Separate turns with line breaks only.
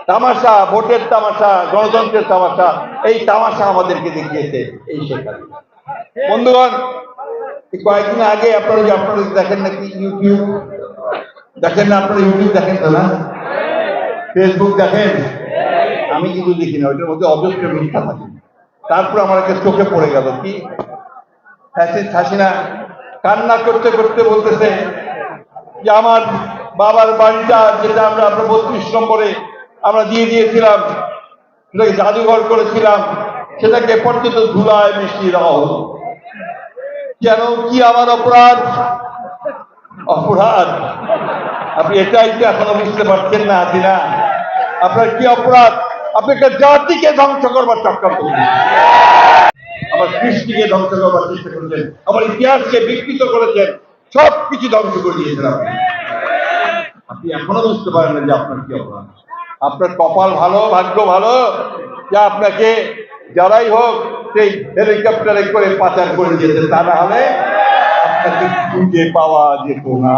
তামাশা, ভোটের তামাশা, গণতন্ত্রের তামাশা, এই তামাশা আমাদেরকে দেখিয়েছে এই শেখ হাসিনা। বন্ধুগণ, কয়েকদিন আগে আপনারা দেখেন নাকি ইউটিউব দেখেন না? আপনারা ইউটিউব দেখেন তো না? ফেসবুক দেখেন? আমি কিন্তু দেখি না, ওইটার মধ্যে অজস্র মিথ্যা থাকে। তারপর আমার একটা চোখে পড়ে গেল কি, হাসিনা কান্না করতে করতে বলতেছে যে আমার বাবার বাড়িটা যেটা আমরা 32 নম্বরে আমরা দিয়ে দিয়েছিলাম, সেটাকে জাদুঘর করেছিলাম, সেটাকে পর্যন্ত ধুলায় মিশিয়ে দেওয়া হলো। কেন? কি আমার অপরাধ? অপরাধ আপনি এটাই তো এখনো বুঝতে পারছেন না হাসিনা, আপনার কি অপরাধ? আপনি একটা জাতিকে ধ্বংস করবার চক্রান্ত করেছেন, আমার সৃষ্টিকে ধ্বংস করবার চেষ্টা করেছেন, আমার ইতিহাসকে বিকৃত করেছেন, সবকিছু ধ্বংস করে দিয়েছেন আপনি এখনো বুঝতে পারেন না যে আপনার কি অপরাধ। আপনার কপাল ভালো, ভাগ্য ভালো যে আপনাকে যারাই হোক সেই হেলিকপ্টারে করে পাচার করে দিয়েছে, তা না হলে আপনাকে খুঁজে পাওয়া যেত না।